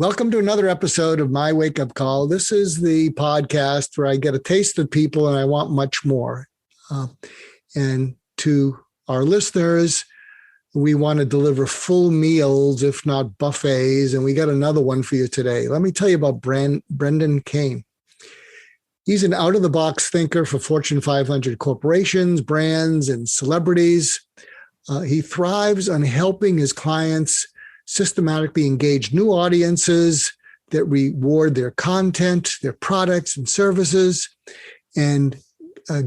Welcome to another episode of My Wake Up Call. This is the podcast where I get a taste of people and I want much more. And to our listeners, we want to deliver full meals, if not buffets, and we got another one for you today. Let me tell you about Brendan Kane. He's an out-of-the-box thinker for Fortune 500 corporations, brands, and celebrities. He thrives on helping his clients systematically engage new audiences that reward their content, their products and services, and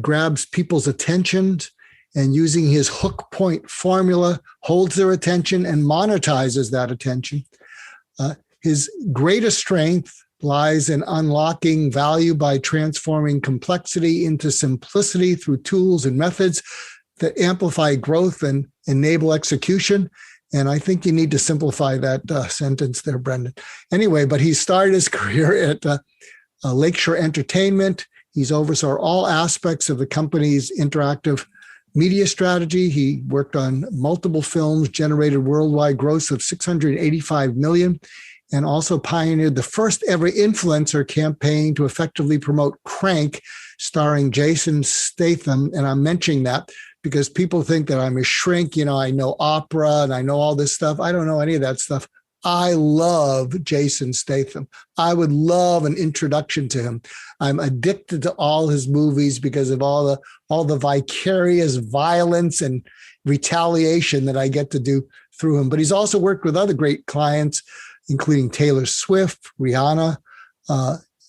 grabs people's attention, and using his hook point formula, holds their attention and monetizes that attention. His greatest strength lies in unlocking value by transforming complexity into simplicity through tools and methods that amplify growth and enable execution. And I think you need to simplify that sentence there, Brendan. Anyway, but he started his career at Lakeshore Entertainment. He's oversaw all aspects of the company's interactive media strategy. He worked on multiple films, generated worldwide gross of $685 million, and also pioneered the first ever influencer campaign to effectively promote Crank, starring Jason Statham. And I'm mentioning that because people think that I'm a shrink. I know opera and I know all this stuff. I don't know any of that stuff. I love Jason Statham. I would love an introduction to him. I'm addicted to all his movies because of all the vicarious violence and retaliation that I get to do through him. But he's also worked with other great clients, including Taylor Swift, Rihanna,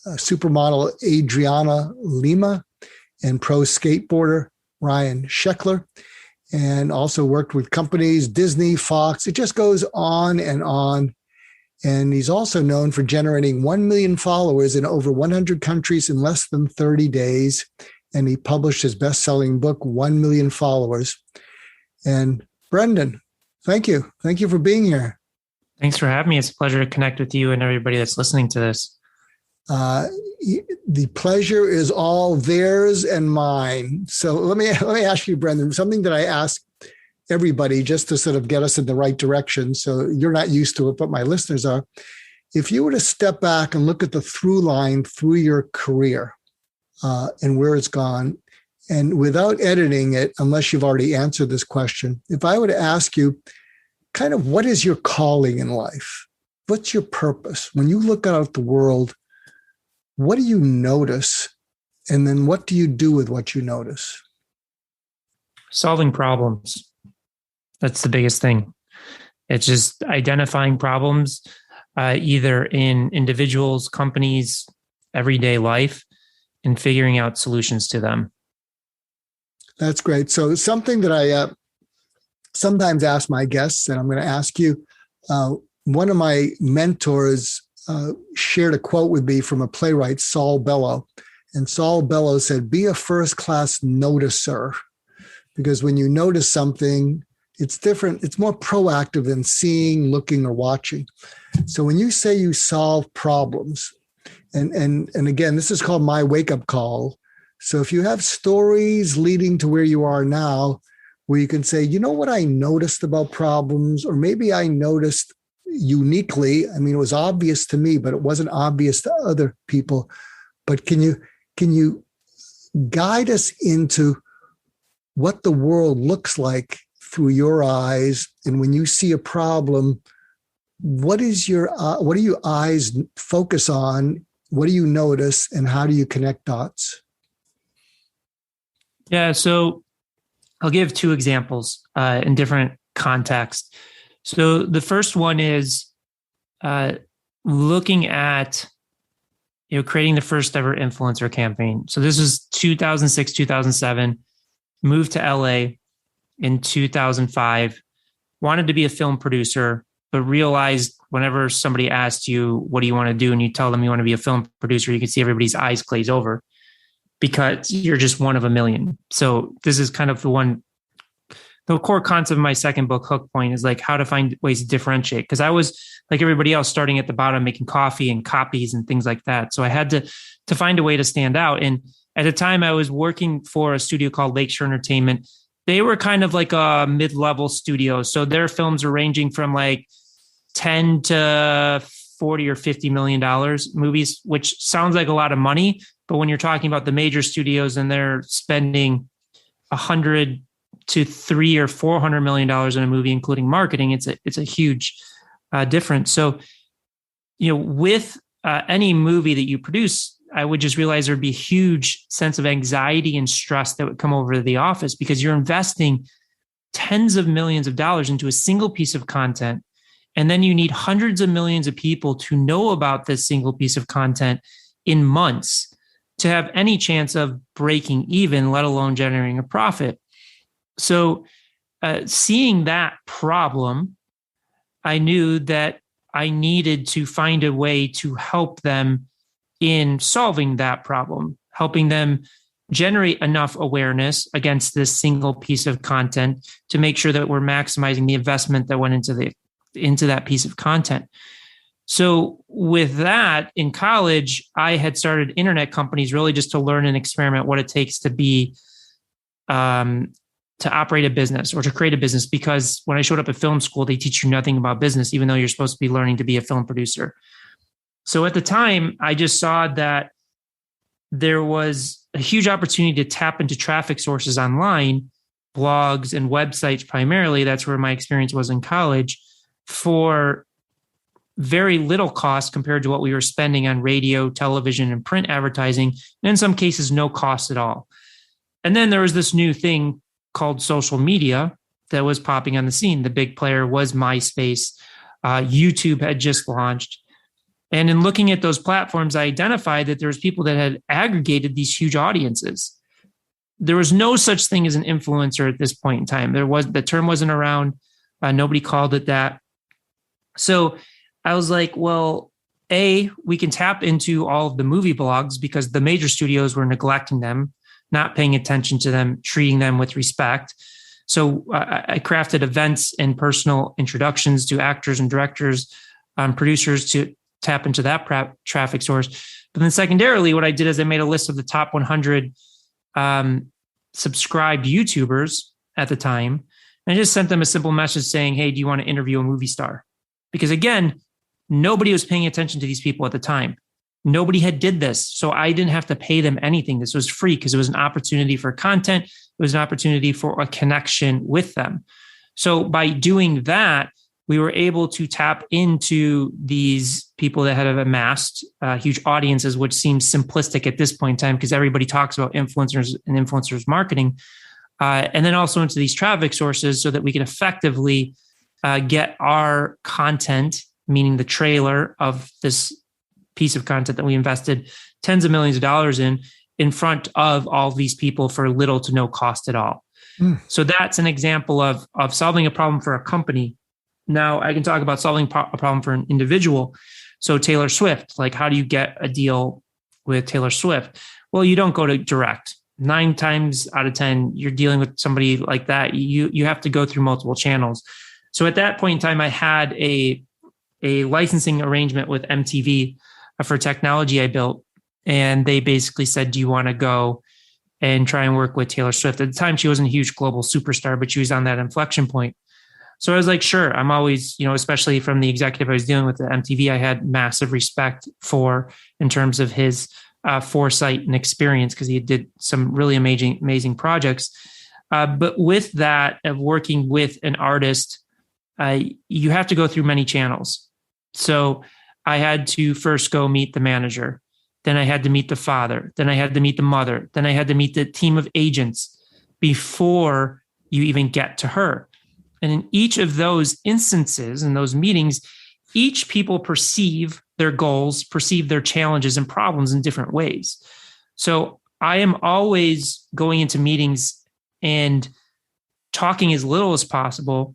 supermodel Adriana Lima, and pro skateboarder Ryan Sheckler, and also worked with companies, Disney, Fox. It just goes on and on. And he's also known for generating 1 million followers in over 100 countries in less than 30 days. And he published his best-selling book, 1 Million Followers. And Brendan, thank you. Thank you for being here. Thanks for having me. It's a pleasure to connect with you and everybody that's listening to this. The pleasure is all theirs and mine. So let me ask you, Brendan, something that I ask everybody just to sort of get us in the right direction. So you're not used to it, but my listeners are. If you were to step back and look at the through line through your career and where it's gone, and without editing it, unless you've already answered this question, if I were to ask you kind of what is your calling in life? What's your purpose? When you look out at the world, what do you notice? And then what do you do with what you notice? Solving problems. That's the biggest thing. It's just identifying problems, either in individuals, companies, everyday life, and figuring out solutions to them. That's great. So something that I sometimes ask my guests, and I'm going to ask you, one of my mentors shared a quote with me from a playwright, Saul Bellow. And Saul Bellow said, be a first-class noticer, because when you notice something, it's different. It's more proactive than seeing, looking, or watching. So when you say you solve problems, and again, this is called My Wake Up Call. So if you have stories leading to where you are now, where you can say, you know what I noticed about problems, or maybe I noticed uniquely, I mean, it was obvious to me, but it wasn't obvious to other people. But can you guide us into what the world looks like through your eyes? And when you see a problem, what do your eyes focus on? What do you notice, and how do you connect dots? Yeah, so I'll give two examples in different contexts. So the first one is looking at, creating the first ever influencer campaign. So this was 2006, 2007, moved to LA in 2005, wanted to be a film producer, but realized whenever somebody asked you, what do you want to do? And you tell them you want to be a film producer, you can see everybody's eyes glaze over because you're just one of a million. So this is kind of the core concept of my second book, Hook Point, is like how to find ways to differentiate. Because I was like everybody else, starting at the bottom, making coffee and copies and things like that. So I had to find a way to stand out. And at the time I was working for a studio called Lakeshore Entertainment. They were kind of like a mid-level studio. So their films are ranging from like 10 to $40 or $50 million movies, which sounds like a lot of money. But when you're talking about the major studios and they're spending 100 to $300 or $400 million in a movie, including marketing, it's a huge difference. So, with any movie that you produce, I would just realize there'd be a huge sense of anxiety and stress that would come over to the office because you're investing tens of millions of dollars into a single piece of content. And then you need hundreds of millions of people to know about this single piece of content in months to have any chance of breaking even, let alone generating a profit. So seeing that problem, I knew that I needed to find a way to help them in solving that problem, helping them generate enough awareness against this single piece of content to make sure that we're maximizing the investment that went into that piece of content. So with that, in college, I had started internet companies really just to learn and experiment what it takes to be to operate a business or to create a business. Because when I showed up at film school, they teach you nothing about business, even though you're supposed to be learning to be a film producer. So at the time, I just saw that there was a huge opportunity to tap into traffic sources online, blogs and websites primarily. That's where my experience was in college, for very little cost compared to what we were spending on radio, television, and print advertising, and in some cases, no cost at all. And then there was this new thing called social media that was popping on the scene. The big player was MySpace. YouTube had just launched. And in looking at those platforms, I identified that there was people that had aggregated these huge audiences. There was no such thing as an influencer at this point in time. The term wasn't around. Nobody called it that. So I was like, well, we can tap into all of the movie blogs because the major studios were neglecting them, not paying attention to them, treating them with respect. So I crafted events and personal introductions to actors and directors, producers to tap into that traffic source. But then secondarily, what I did is I made a list of the top 100 subscribed YouTubers at the time. And I just sent them a simple message saying, hey, do you want to interview a movie star? Because again, nobody was paying attention to these people at the time. Nobody had did this. So I didn't have to pay them anything. This was free because it was an opportunity for content. It was an opportunity for a connection with them. So by doing that, we were able to tap into these people that had amassed huge audiences, which seems simplistic at this point in time because everybody talks about influencers and influencers marketing. And then also into these traffic sources so that we can effectively get our content, meaning the trailer of this piece of content that we invested tens of millions of dollars in front of all these people for little to no cost at all. So that's an example of solving a problem for a company. Now I can talk about solving a problem for an individual. So Taylor Swift, like how do you get a deal with Taylor Swift? Well, you don't go to direct. 9 times out of 10, you're dealing with somebody like that. You have to go through multiple channels. So at that point in time, I had a licensing arrangement with MTV for technology I built. And they basically said, do you want to go and try and work with Taylor Swift? At the time, she wasn't a huge global superstar, but she was on that inflection point. So I was like, sure. I'm always, especially from the executive I was dealing with at MTV, I had massive respect for in terms of his foresight and experience because he did some really amazing projects. But with that, of working with an artist, you have to go through many channels. So I had to first go meet the manager. Then I had to meet the father. Then I had to meet the mother. Then I had to meet the team of agents before you even get to her. And in each of those instances, in those meetings, each people perceive their goals, perceive their challenges and problems in different ways. So I am always going into meetings and talking as little as possible.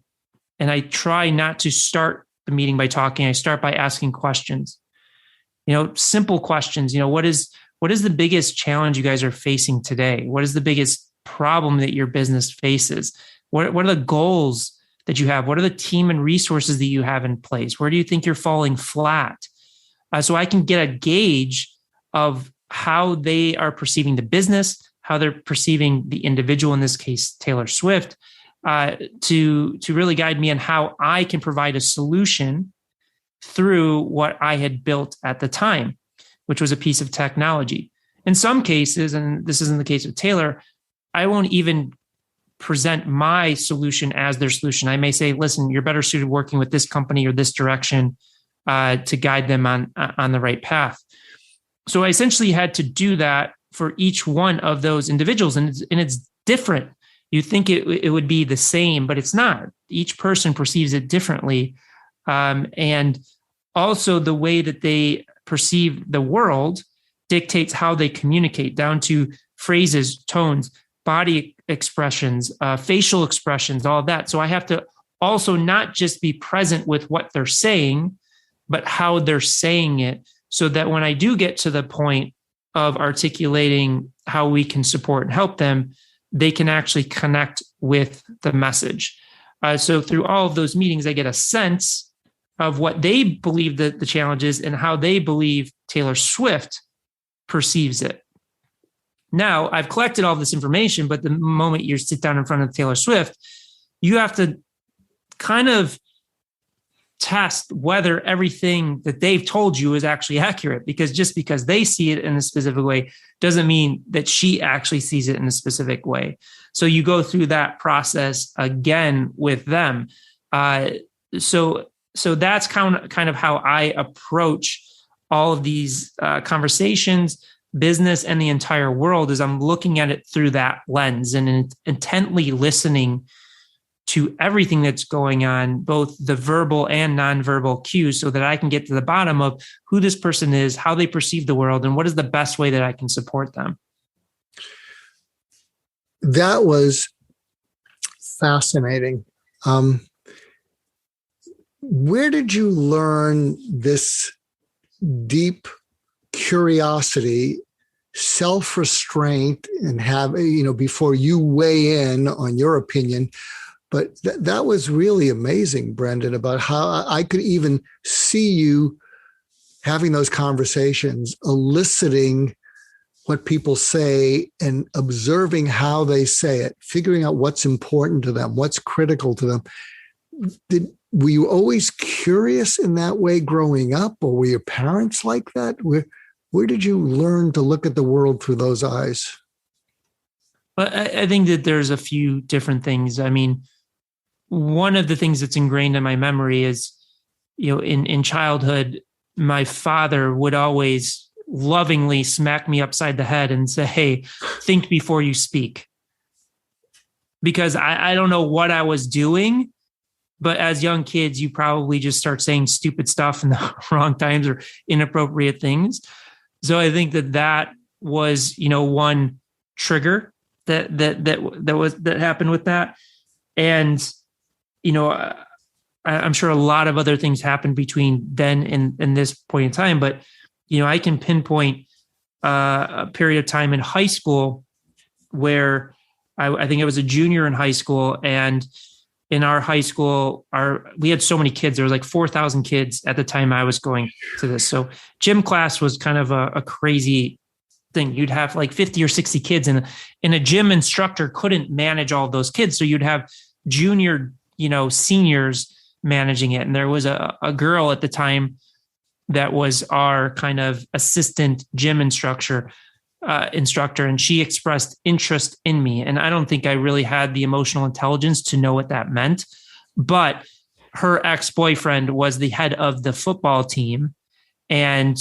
And I try not to start the meeting by talking. I start by asking questions, simple questions. What is the biggest challenge you guys are facing today? What is the biggest problem that your business faces? What are the goals that you have? What are the team and resources that you have in place? Where do you think you're falling flat? So I can get a gauge of how they are perceiving the business, how they're perceiving the individual, in this case, Taylor Swift, to really guide me on how I can provide a solution through what I had built at the time, which was a piece of technology. In some cases, and this isn't the case with Taylor, I won't even present my solution as their solution. I may say, listen, you're better suited working with this company or this direction to guide them on the right path. So I essentially had to do that for each one of those individuals. And it's different. You think it would be the same, but it's not. Each person perceives it differently. And also the way that they perceive the world dictates how they communicate, down to phrases, tones, body expressions, facial expressions, all of that. So I have to also not just be present with what they're saying, but how they're saying it, so that when I do get to the point of articulating how we can support and help them, they can actually connect with the message. So through all of those meetings, I get a sense of what they believe that the challenge is and how they believe Taylor Swift perceives it. Now, I've collected all this information, but the moment you sit down in front of Taylor Swift, you have to kind of test whether everything that they've told you is actually accurate, because just because they see it in a specific way doesn't mean that she actually sees it in a specific way. So you go through that process again with them. So that's kind of how I approach all of these conversations, business, and the entire world, is I'm looking at it through that lens and intently listening to everything that's going on, both the verbal and nonverbal cues, so that I can get to the bottom of who this person is, how they perceive the world, and what is the best way that I can support them. That was fascinating. Where did you learn this deep curiosity, self-restraint, and have, before you weigh in on your opinion? But that was really amazing, Brendan, about how I could even see you having those conversations, eliciting what people say and observing how they say it, figuring out what's important to them, what's critical to them. Were you always curious in that way growing up, or were your parents like that? Where did you learn to look at the world through those eyes? Well, I think that there's a few different things. I mean, one of the things that's ingrained in my memory is, in childhood, my father would always lovingly smack me upside the head and say, hey, think before you speak. Because I don't know what I was doing, but as young kids, you probably just start saying stupid stuff in the wrong times or inappropriate things. So I think that was, one trigger that happened with that. And, I'm sure a lot of other things happened between then and this point in time, but, I can pinpoint a period of time in high school where I think I was a junior in high school, and in our high school, we had so many kids. There was like 4,000 kids at the time I was going to this. So gym class was kind of a crazy thing. You'd have like 50 or 60 kids, and a gym instructor couldn't manage all those kids. So you'd have junior, seniors managing it. And there was a girl at the time that was our kind of assistant gym instructor, and she expressed interest in me. And I don't think I really had the emotional intelligence to know what that meant, but her ex-boyfriend was the head of the football team and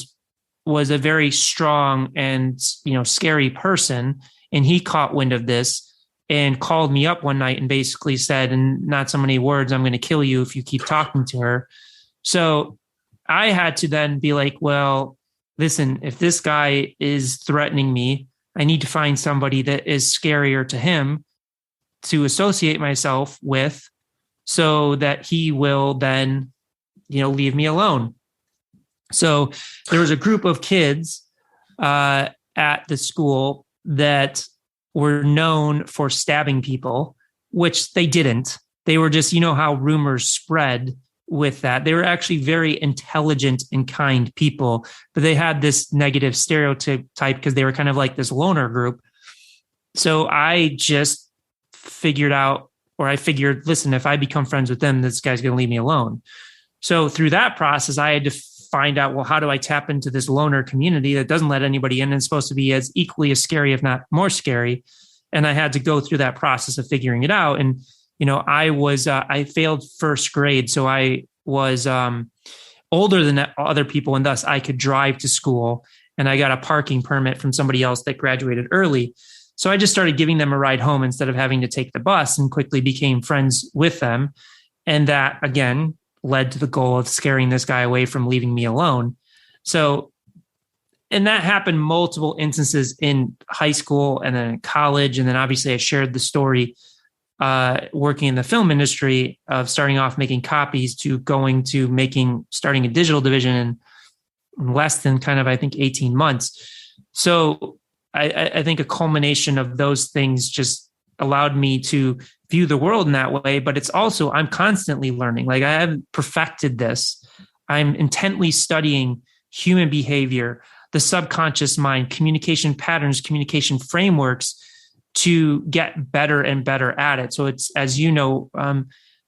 was a very strong and, scary person. And he caught wind of this and called me up one night and basically said, in not so many words, I'm going to kill you if you keep talking to her. So I had to then be like, well, listen, if this guy is threatening me, I need to find somebody that is scarier to him to associate myself with, so that he will then, leave me alone. So there was a group of kids at the school that were known for stabbing people, which they didn't. They were just, how rumors spread with that. They were actually very intelligent and kind people, but they had this negative stereotype because they were kind of like this loner group. So I just figured, listen, if I become friends with them, this guy's going to leave me alone. So through that process, I had to find out, well, how do I tap into this loner community that doesn't let anybody in and is supposed to be as equally as scary, if not more scary. And I had to go through that process of figuring it out. And, I failed first grade. So I was older than other people, and thus I could drive to school. And I got a parking permit from somebody else that graduated early. So I just started giving them a ride home instead of having to take the bus, and quickly became friends with them. And that, again, led to the goal of scaring this guy away from leaving me alone. So, and that happened multiple instances in high school and then in college. And then obviously I shared the story working in the film industry of starting off making copies to going to starting a digital division in less than I think 18 months. So I think a culmination of those things just allowed me to view the world in that way. But it's also, I'm constantly learning. Like, I haven't perfected this. I'm intently studying human behavior, the subconscious mind, communication patterns, communication frameworks, to get better and better at it. So it's, as you know,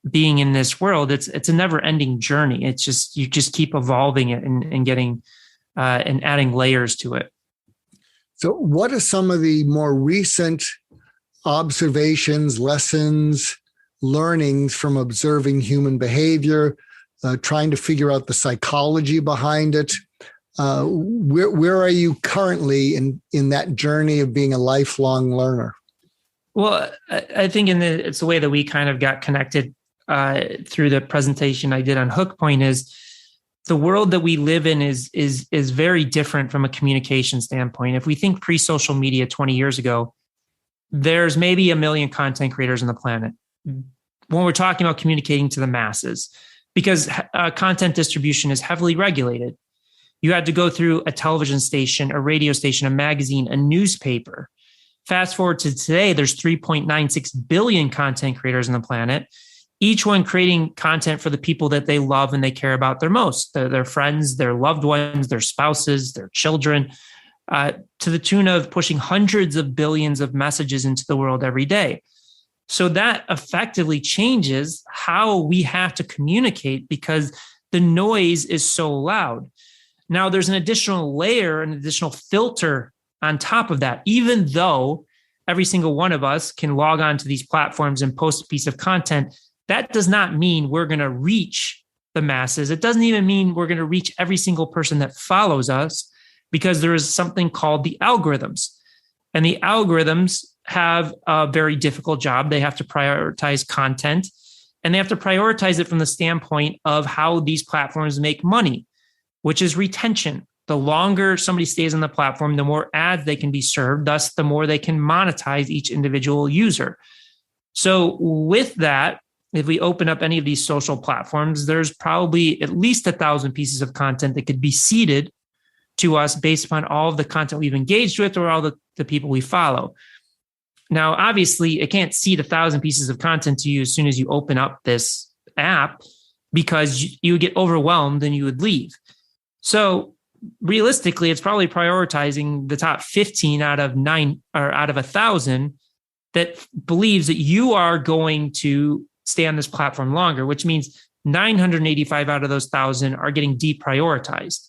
being in this world, it's a never ending journey. It's just, you just keep evolving it and getting and adding layers to it. So what are some of the more recent observations, lessons, learnings from observing human behavior, trying to figure out the psychology behind it? Where are you currently in that journey of being a lifelong learner? Well, I think it's the way that we kind of got connected through the presentation I did on Hook Point is the world that we live in is very different from a communication standpoint. If we think pre-social media 20 years ago, there's maybe 1 million content creators on the planet. When we're talking about communicating to the masses, because content distribution is heavily regulated. You had to go through a television station, a radio station, a magazine, a newspaper. Fast forward to today, there's 3.96 billion content creators on the planet, each one creating content for the people that they love and they care about their most, their friends, their loved ones, their spouses, their children, to the tune of pushing hundreds of billions of messages into the world every day. So that effectively changes how we have to communicate because the noise is so loud. Now, there's an additional layer, an additional filter on top of that. Even though every single one of us can log on to these platforms and post a piece of content, that does not mean we're going to reach the masses. It doesn't even mean we're going to reach every single person that follows us, because there is something called the algorithms. And the algorithms have a very difficult job. They have to prioritize content, and they have to prioritize it from the standpoint of how these platforms make money, which is retention. The longer somebody stays on the platform, the more ads they can be served, thus the more they can monetize each individual user. So with that, if we open up any of these social platforms, there's probably at least 1,000 pieces of content that could be seeded to us based upon all of the content we've engaged with or all the people we follow. Now, obviously, it can't seed 1,000 pieces of content to you as soon as you open up this app, because you would get overwhelmed and you would leave. So realistically, it's probably prioritizing the top 15 out of 9 or out of 1,000 that believes that you are going to stay on this platform longer, which means 985 out of those 1,000 are getting deprioritized.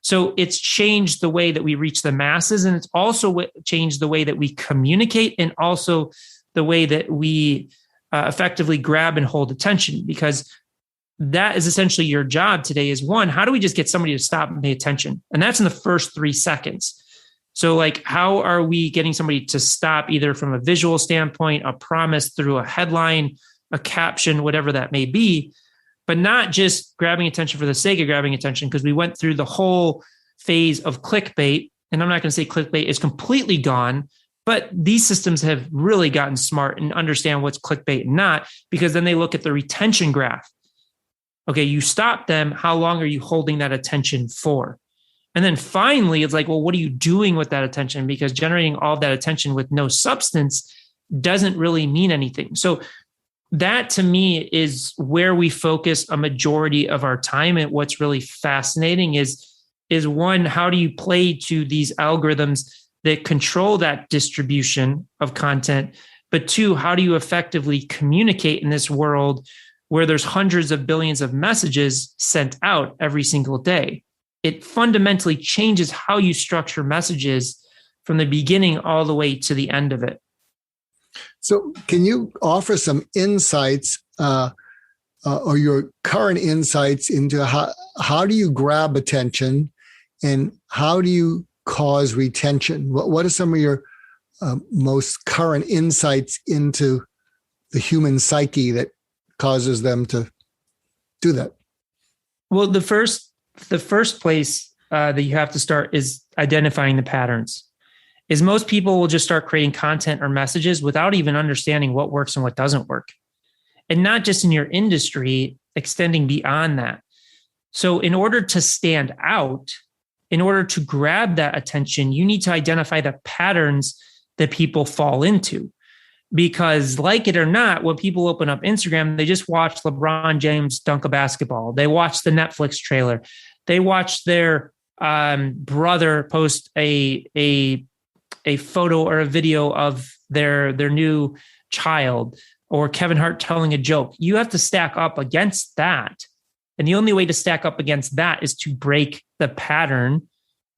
So it's changed the way that we reach the masses, and it's also changed the way that we communicate, and also the way that we effectively grab and hold attention, because that is essentially your job today is, one, how do we just get somebody to stop and pay attention? And that's in the first 3 seconds. So like, how are we getting somebody to stop, either from a visual standpoint, a promise through a headline, a caption, whatever that may be, but not just grabbing attention for the sake of grabbing attention, because we went through the whole phase of clickbait. And I'm not going to say clickbait is completely gone, but these systems have really gotten smart and understand what's clickbait and not, because then they look at the retention graph. Okay, you stop them. How long are you holding that attention for? And then finally, it's like, well, what are you doing with that attention? Because generating all of that attention with no substance doesn't really mean anything. So that, to me, is where we focus a majority of our time. And what's really fascinating is one, how do you play to these algorithms that control that distribution of content? But two, how do you effectively communicate in this world where there's hundreds of billions of messages sent out every single day. It fundamentally changes how you structure messages from the beginning all the way to the end of it. So can you offer some insights or your current insights into how do you grab attention and how do you cause retention? What are some of your most current insights into the human psyche that causes them to do that? Well, the first place that you have to start is identifying the patterns. Is most people will just start creating content or messages without even understanding what works and what doesn't work. And not just in your industry, extending beyond that. So in order to stand out, in order to grab that attention, you need to identify the patterns that people fall into. Because like it or not, when people open up Instagram, they just watch LeBron James dunk a basketball. They watch the Netflix trailer. They watch their brother post a photo or a video of their new child, or Kevin Hart telling a joke. You have to stack up against that. And the only way to stack up against that is to break the pattern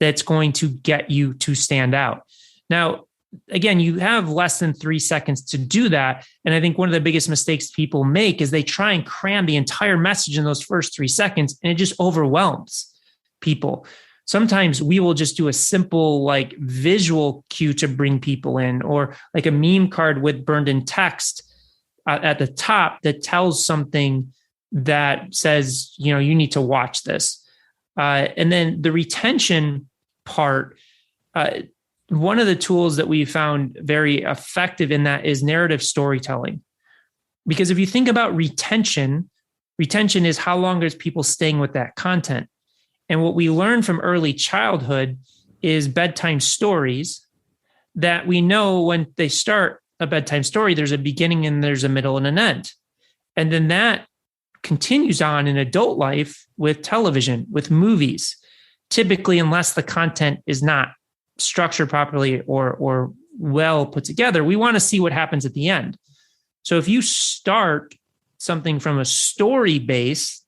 that's going to get you to stand out. Now, again, you have less than 3 seconds to do that. And I think one of the biggest mistakes people make is they try and cram the entire message in those first 3 seconds, and it just overwhelms people. Sometimes we will just do a simple like visual cue to bring people in, or like a meme card with burned in text at the top that tells something that says, you need to watch this. And then the retention part, one of the tools that we found very effective in that is narrative storytelling. Because if you think about retention is how long is people staying with that content. And what we learn from early childhood is bedtime stories that we know when they start a bedtime story, there's a beginning and there's a middle and an end. And then that continues on in adult life with television, with movies, typically, unless the content is not structured properly or well put together, we want to see what happens at the end. So if you start something from a story base,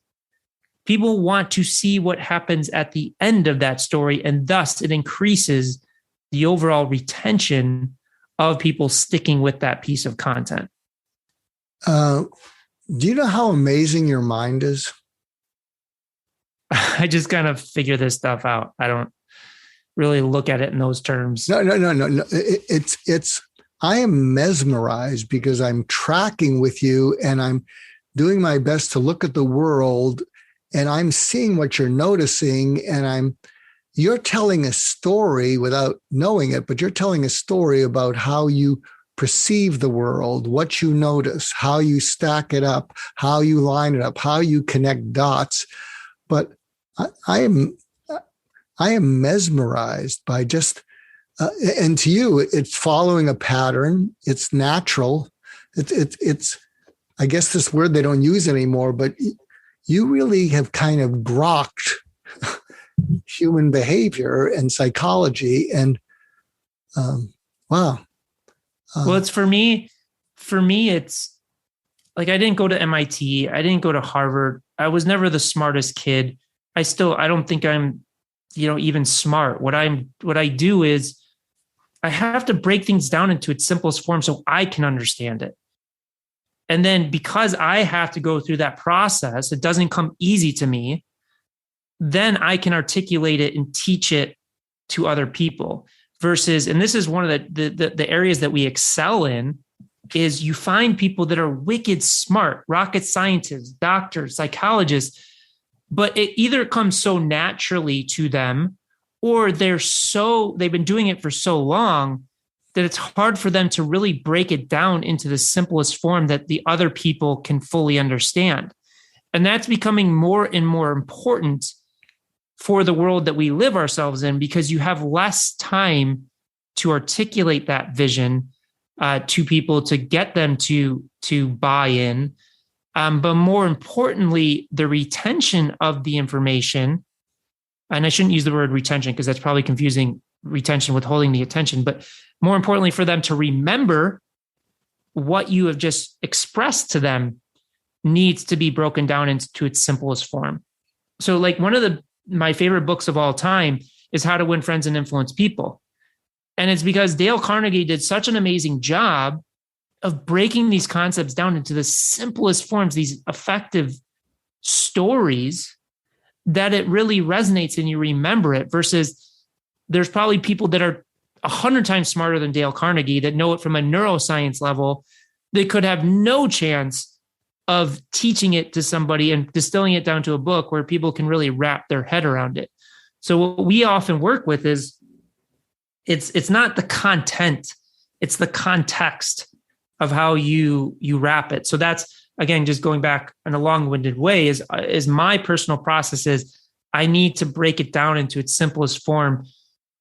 people want to see what happens at the end of that story, and thus it increases the overall retention of people sticking with that piece of content. Do you know how amazing your mind is? I just kind of figure this stuff out. I don't really look at it in those terms. No. It's I am mesmerized because I'm tracking with you and I'm doing my best to look at the world, and I'm seeing what you're noticing, and you're telling a story without knowing it, but you're telling a story about how you perceive the world, what you notice, how you stack it up, how you line it up, how you connect dots. But I am mesmerized by just, and to you, it's following a pattern. It's natural. It's I guess this word they don't use anymore, but you really have kind of grokked human behavior and psychology. And wow. Well, it's for me, it's like, I didn't go to MIT. I didn't go to Harvard. I was never the smartest kid. I don't think I'm, even smart. What I do is I have to break things down into its simplest form so I can understand it. And then because I have to go through that process, it doesn't come easy to me. Then I can articulate it and teach it to other people versus, and this is one of the areas that we excel in, is you find people that are wicked smart, rocket scientists, doctors, psychologists, but it either comes so naturally to them or they've been doing it for so long that it's hard for them to really break it down into the simplest form that the other people can fully understand. And that's becoming more and more important for the world that we live ourselves in, because you have less time to articulate that vision to people, to get them to buy in. But more importantly, the retention of the information, and I shouldn't use the word retention because that's probably confusing retention with holding the attention, but more importantly, for them to remember what you have just expressed to them needs to be broken down into its simplest form. So like one of my favorite books of all time is How to Win Friends and Influence People. And it's because Dale Carnegie did such an amazing job of breaking these concepts down into the simplest forms, these effective stories, that it really resonates and you remember it, versus there's probably people that are 100 times smarter than Dale Carnegie that know it from a neuroscience level. They could have no chance of teaching it to somebody and distilling it down to a book where people can really wrap their head around it. So what we often work with is it's not the content, it's the context of how you wrap it. So that's, again, just going back in a long-winded way, is my personal process is I need to break it down into its simplest form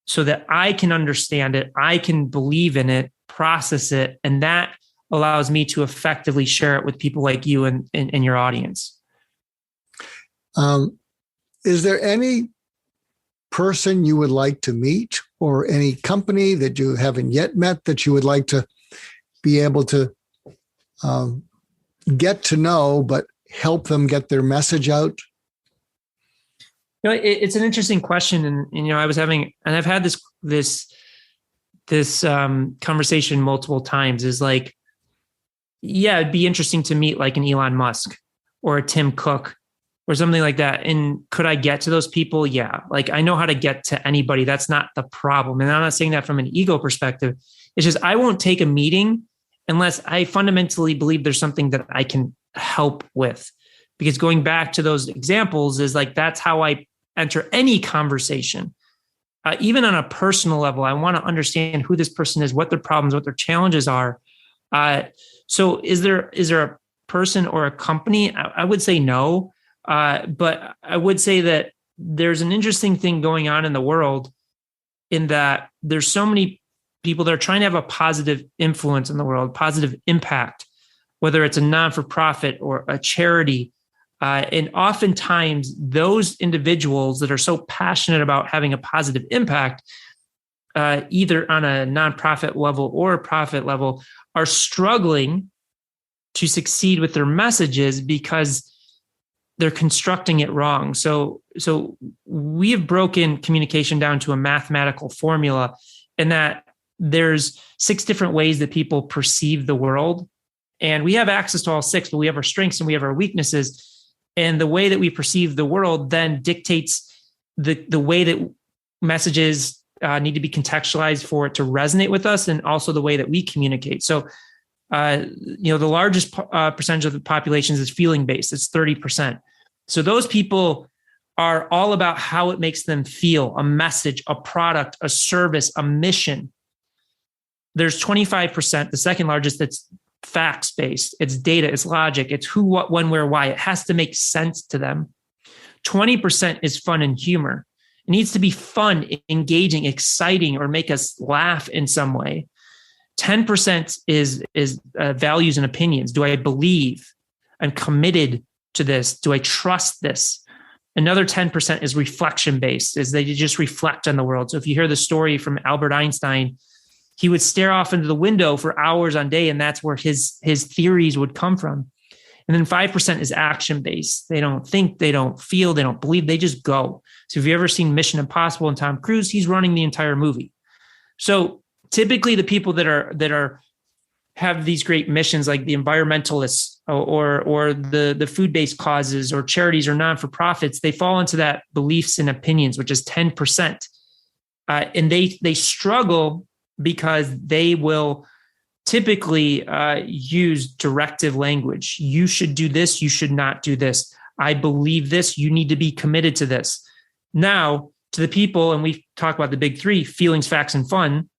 so that I can understand it, I can believe in it, process it, and that allows me to effectively share it with people like you and your audience. Is there any person you would like to meet, or any company that you haven't yet met that you would like to be able to get to know, but help them get their message out? It's an interesting question. And I was having, and I've had this conversation multiple times, is like, yeah, it'd be interesting to meet like an Elon Musk or a Tim Cook or something like that. And could I get to those people? Yeah. Like I know how to get to anybody. That's not the problem. And I'm not saying that from an ego perspective. It's just, I won't take a meeting unless I fundamentally believe there's something that I can help with. Because going back to those examples is like, that's how I enter any conversation. Even on a personal level, I want to understand who this person is, what their problems, what their challenges are. So is there a person or a company? I would say no. But I would say that there's an interesting thing going on in the world, in that there's so many people that are trying to have a positive influence in the world, positive impact, whether it's a non-for-profit or a charity. And oftentimes those individuals that are so passionate about having a positive impact, either on a nonprofit level or a profit level, are struggling to succeed with their messages because they're constructing it wrong. So we have broken communication down to a mathematical formula, in that there's 6 different ways that people perceive the world. And we have access to all 6, but we have our strengths and we have our weaknesses. And the way that we perceive the world then dictates the way that messages need to be contextualized for it to resonate with us, and also the way that we communicate. So, the largest percentage of the population is feeling based. It's 30%. So those people are all about how it makes them feel, a message, a product, a service, a mission. There's 25%, the second largest, that's facts based. It's data, it's logic, it's who, what, when, where, why. It has to make sense to them. 20% is fun and humor. It needs to be fun, engaging, exciting, or make us laugh in some way. 10% is values and opinions. Do I believe? I'm committed to this. Do I trust this? Another 10% is reflection based, is they just reflect on the world. So if you hear the story from Albert Einstein, he would stare off into the window for hours on day, and that's where his theories would come from. And then 5% is action based. They don't think, they don't feel, they don't believe, they just go. So if you've ever seen Mission Impossible and Tom Cruise, he's running the entire movie. So typically the people that have these great missions, like the environmentalists or the food-based causes or charities or non-for-profits, they fall into that beliefs and opinions, which is 10%. And they struggle because they will typically use directive language. You should do this. You should not do this. I believe this. You need to be committed to this. Now, to the people, and we talk about the big 3, feelings, facts, and fun,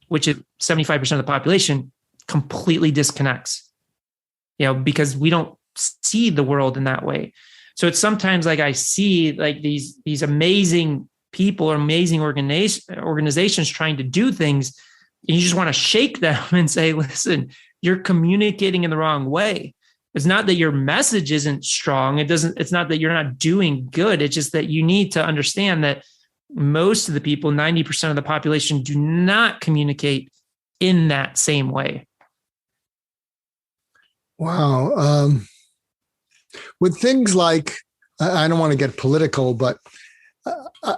which is 75% of the population, completely disconnects, because we don't see the world in that way. So it's sometimes like I see like these amazing people or amazing organizations trying to do things, and you just want to shake them and say, listen, you're communicating in the wrong way. It's not that your message isn't strong. It's not that you're not doing good. It's just that you need to understand that most of the people, 90% of the population, do not communicate in that same way. Wow. With things like, I don't want to get political, but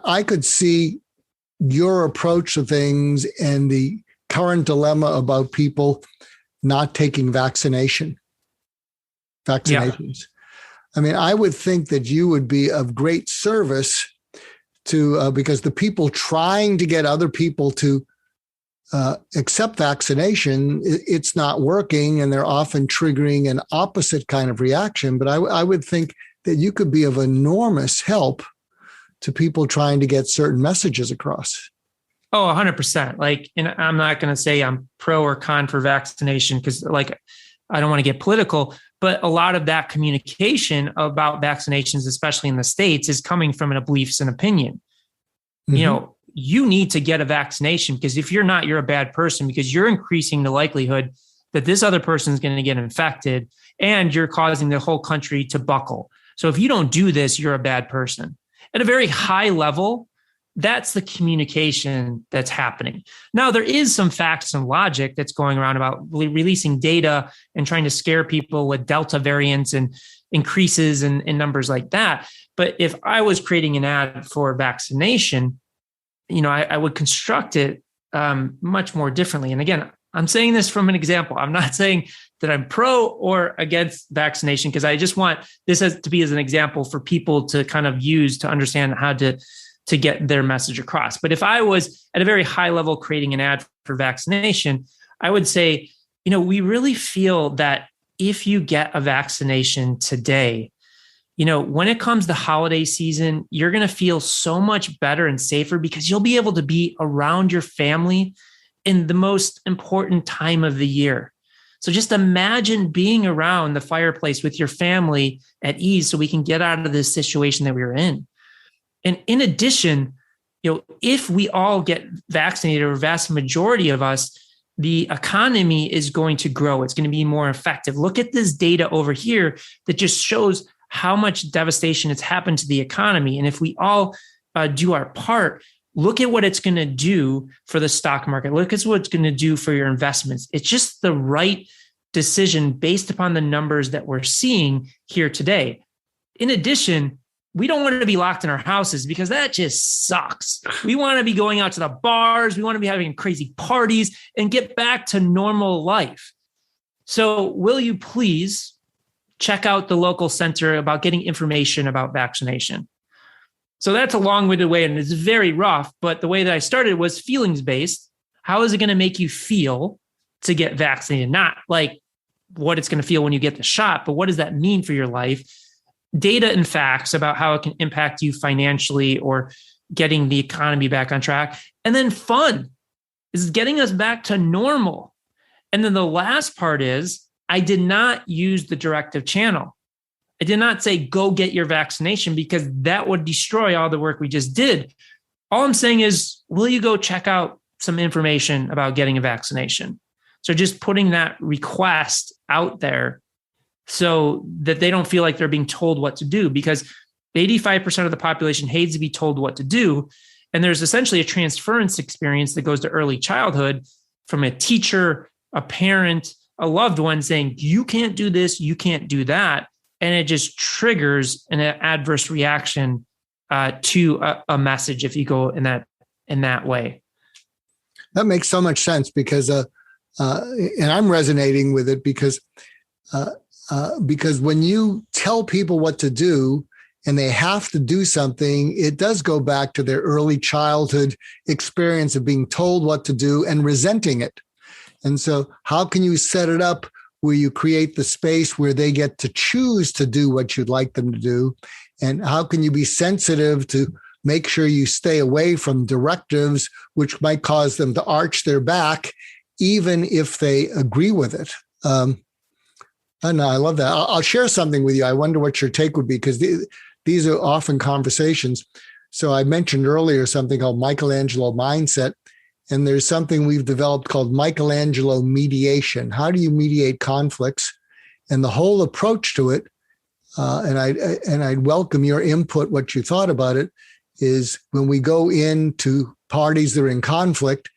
I could see your approach to things and the current dilemma about people not taking vaccinations. Yeah. I mean, I would think that you would be of great service to, because the people trying to get other people to accept vaccination, it's not working, and they're often triggering an opposite kind of reaction. But I would think that you could be of enormous help to people trying to get certain messages across. Oh, 100%. Like, and I'm not going to say I'm pro or con for vaccination because, like, I don't want to get political, but a lot of that communication about vaccinations, especially in the States, is coming from a beliefs and opinion. Mm-hmm. You know, you need to get a vaccination because if you're not, you're a bad person because you're increasing the likelihood that this other person is going to get infected and you're causing the whole country to buckle. So if you don't do this, you're a bad person. At a very high level, that's the communication that's happening. Now, there is some facts and logic that's going around about releasing data and trying to scare people with Delta variants and increases in numbers like that. But if I was creating an ad for vaccination, you know, I would construct it much more differently. And again, I'm saying this from an example. I'm not saying that I'm pro or against vaccination because I just want this to be as an example for people to kind of use to understand how to get their message across. But if I was at a very high level creating an ad for vaccination, I would say, you know, we really feel that if you get a vaccination today, you know, when it comes to holiday season, you're going to feel so much better and safer because you'll be able to be around your family in the most important time of the year. So just imagine being around the fireplace with your family at ease so we can get out of this situation that we were in. And in addition, you know, if we all get vaccinated, or a vast majority of us, the economy is going to grow. It's going to be more effective. Look at this data over here that just shows how much devastation has happened to the economy. And if we all do our part, look at what it's going to do for the stock market. Look at what it's going to do for your investments. It's just the right decision based upon the numbers that we're seeing here today. In addition, we don't want to be locked in our houses because that just sucks. We want to be going out to the bars. We want to be having crazy parties and get back to normal life. So will you please check out the local center about getting information about vaccination? So that's a long-winded way, and it's very rough, but the way that I started was feelings-based. How is it going to make you feel to get vaccinated? Not like what it's going to feel when you get the shot, but what does that mean for your life? Data and facts about how it can impact you financially or getting the economy back on track. And then fun. This is getting us back to normal. And then the last part is I did not use the directive channel. I did not say, go get your vaccination because that would destroy all the work we just did. All I'm saying is, will you go check out some information about getting a vaccination? So just putting that request out there so that they don't feel like they're being told what to do, because 85% of the population hates to be told what to do. And there's essentially a transference experience that goes to early childhood from a teacher, a parent, a loved one saying, you can't do this, you can't do that. And it just triggers an adverse reaction to a message if you go in that way. That makes so much sense because, and I'm resonating with it because when you tell people what to do and they have to do something, it does go back to their early childhood experience of being told what to do and resenting it. And so how can you set it up where you create the space where they get to choose to do what you'd like them to do? And how can you be sensitive to make sure you stay away from directives which might cause them to arch their back, even if they agree with it? And I love that. I'll share something with you. I wonder what your take would be, because these are often conversations. So I mentioned earlier something called Michelangelo mindset. And there's something we've developed called Michelangelo mediation. How do you mediate conflicts? And the whole approach to it, and I'd welcome your input, what you thought about it, is when we go into parties that are in conflict,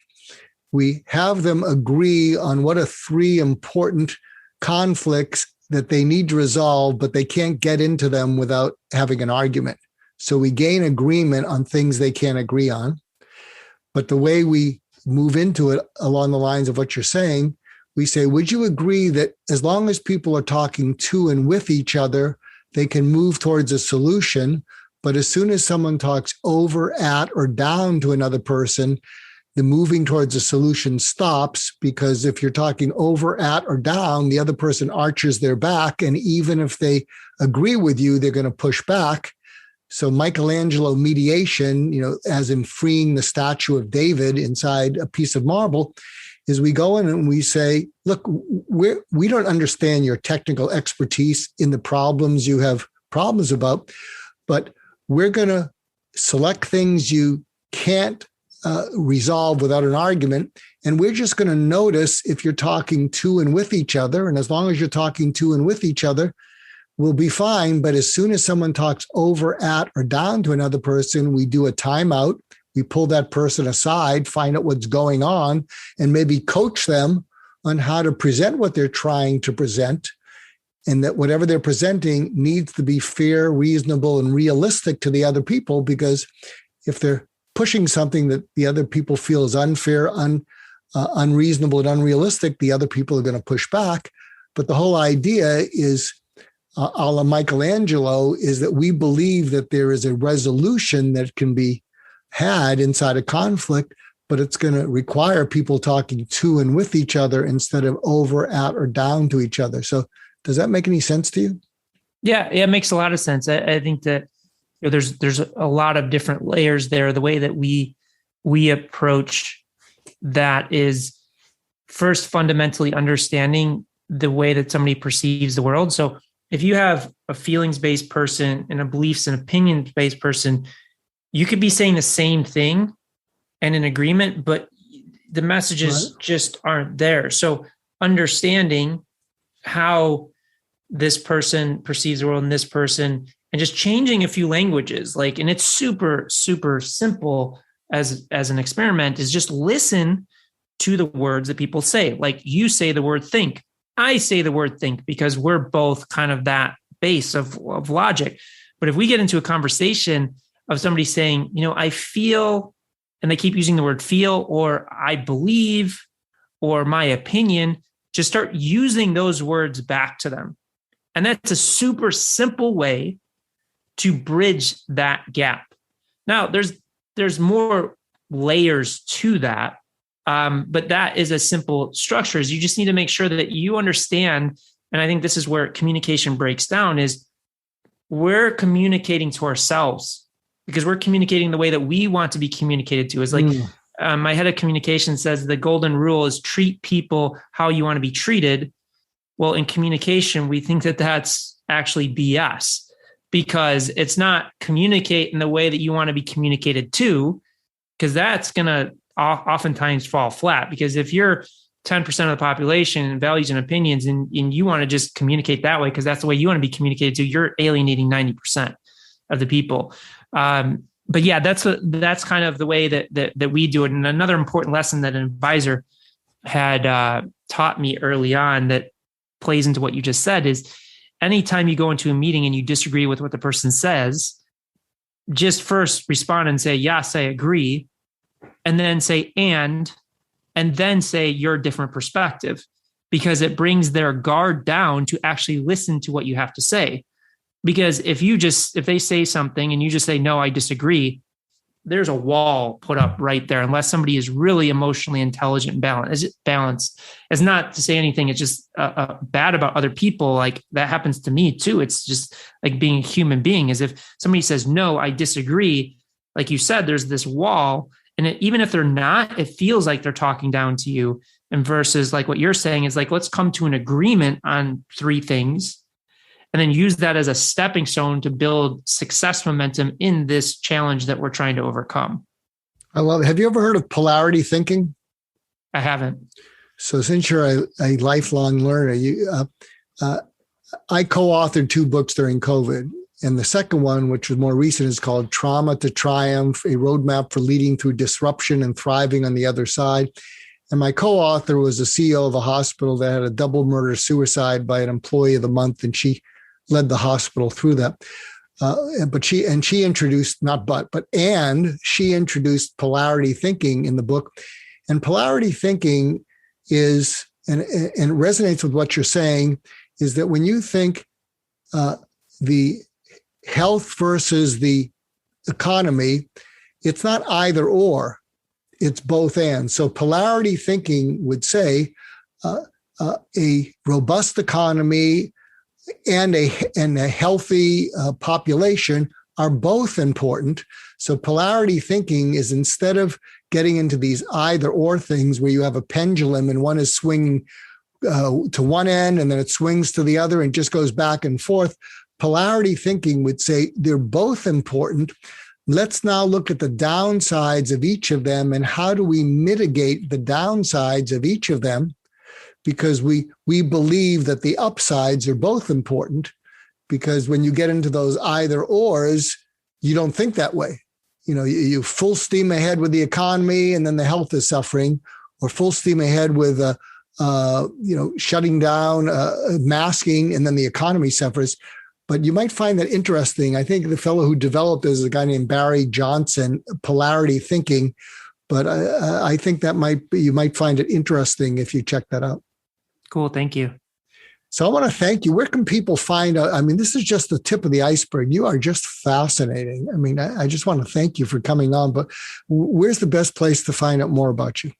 we have them agree on what are three important conflicts that they need to resolve, but they can't get into them without having an argument. So we gain agreement on things they can't agree on. But the way we move into it along the lines of what you're saying, we say, would you agree that as long as people are talking to and with each other, they can move towards a solution? But as soon as someone talks over, at, or down to another person, the moving towards a solution stops, because if you're talking over, at, or down, the other person arches their back. And even if they agree with you, they're going to push back. So Michelangelo mediation, as in freeing the statue of David inside a piece of marble, is we go in and we say, look, we don't understand your technical expertise in the problems you have problems about, but we're going to select things you can't resolve without an argument. And we're just going to notice if you're talking to and with each other. And as long as you're talking to and with each other, we'll be fine. But as soon as someone talks over, at, or down to another person, we do a timeout. We pull that person aside, find out what's going on, and maybe coach them on how to present what they're trying to present. And that whatever they're presenting needs to be fair, reasonable, and realistic to the other people. Because if they're pushing something that the other people feel is unfair, unreasonable, and unrealistic, the other people are going to push back. But the whole idea is, a la Michelangelo, is that we believe that there is a resolution that can be had inside a conflict, but it's going to require people talking to and with each other instead of over, at, or down to each other. So does that make any sense to you? Yeah, it makes a lot of sense. I think that there's a lot of different layers there. The way that we approach that is first fundamentally understanding the way that somebody perceives the world. So if you have a feelings-based person and a beliefs and opinion-based person, you could be saying the same thing and in agreement, but the messages just aren't there. So understanding how this person perceives the world and this person, and just changing a few languages, and it's super, super simple as an experiment, is just listen to the words that people say. Like you say the word think, I say the word think, because we're both kind of that base of logic. But if we get into a conversation of somebody saying, I feel, and they keep using the word feel, or I believe, or my opinion, just start using those words back to them. And that's a super simple way to bridge that gap. Now, there's more layers to that, but that is a simple structure. Is you just need to make sure that you understand, and I think this is where communication breaks down, is we're communicating to ourselves because we're communicating the way that we want to be communicated to. Is like my head of communication says the golden rule is treat people how you want to be treated. Well, in communication, we think that that's actually BS, because it's not communicate in the way that you want to be communicated to, because that's going to oftentimes fall flat. Because if you're 10% of the population and values and opinions, and you want to just communicate that way because that's the way you want to be communicated to, you're alienating 90% of the people. But yeah, that's kind of the way that we do it. And another important lesson that an advisor had taught me early on that plays into what you just said is, anytime you go into a meeting and you disagree with what the person says, just first respond and say, yes, I agree. And then say, and then say your different perspective, because it brings their guard down to actually listen to what you have to say. Because if they say something and you just say, no, I disagree, there's a wall put up right there, unless somebody is really emotionally intelligent and balanced. It's not to say anything. It's just bad about other people. Like that happens to me too. It's just like being a human being, is if somebody says, no, I disagree, like you said, there's this wall. And even if they're not, it feels like they're talking down to you. And versus like what you're saying is like, let's come to an agreement on 3 things, and then use that as a stepping stone to build success momentum in this challenge that we're trying to overcome. I love it. Have you ever heard of polarity thinking? I haven't. So since you're a lifelong learner, I co-authored 2 books during COVID. And the second one, which was more recent, is called Trauma to Triumph, a roadmap for leading through disruption and thriving on the other side. And my co-author was the CEO of a hospital that had a double murder suicide by an employee of the month, and she led the hospital through that. She introduced polarity thinking in the book. And polarity thinking is, and resonates with what you're saying, is that when you think the health versus the economy, it's not either or, it's both and. So polarity thinking would say a robust economy and a healthy population are both important. So polarity thinking is, instead of getting into these either or things where you have a pendulum and one is swinging to one end and then it swings to the other and just goes back and forth, polarity thinking would say they're both important. Let's now look at the downsides of each of them and how do we mitigate the downsides of each of them, because we believe that the upsides are both important, because when you get into those either ors, you don't think that way. You full steam ahead with the economy and then the health is suffering, or full steam ahead with shutting down, masking, and then the economy suffers. But you might find that interesting. I think the fellow who developed this is a guy named Barry Johnson, polarity thinking. But I think you might find it interesting if you check that out. Cool. Thank you. So I want to thank you. Where can people find out? I mean, this is just the tip of the iceberg. You are just fascinating. I mean, I just want to thank you for coming on, but where's the best place to find out more about you?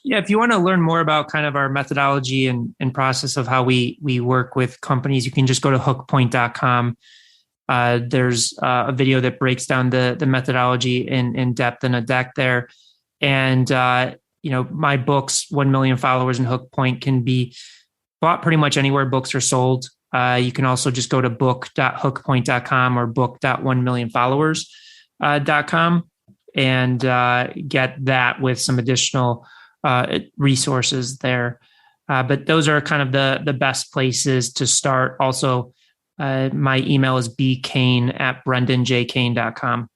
Yeah, if you want to learn more about kind of our methodology and process of how we work with companies, you can just go to hookpoint.com. There's a video that breaks down the methodology in depth in a deck there. And, my books, 1 Million Followers and Hookpoint, can be bought pretty much anywhere books are sold. You can also just go to book.hookpoint.com or book.1millionfollowers.com and get that with some additional resources there. But those are kind of the best places to start. Also, my email is bkane@brendanjkane.com.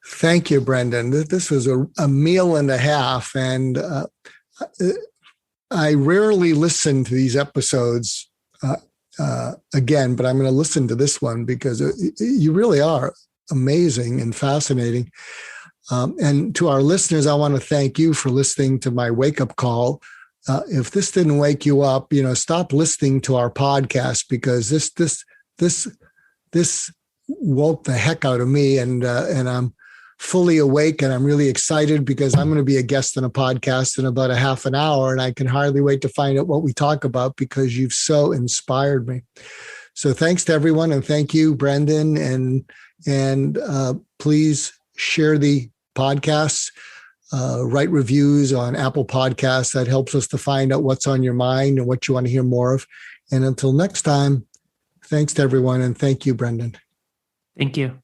Thank you, Brendan. This was a meal and a half. And I rarely listen to these episodes again, but I'm going to listen to this one because you really are amazing and fascinating. And to our listeners, I want to thank you for listening to my wake-up call. If this didn't wake you up, stop listening to our podcast, because this woke the heck out of me, and I'm fully awake, and I'm really excited because I'm going to be a guest on a podcast in about a half an hour, and I can hardly wait to find out what we talk about because you've so inspired me. So thanks to everyone, and thank you, Brendan, and please share the podcasts, write reviews on Apple Podcasts. That helps us to find out what's on your mind and what you want to hear more of. And until next time, thanks to everyone, and thank you, Brendan. Thank you.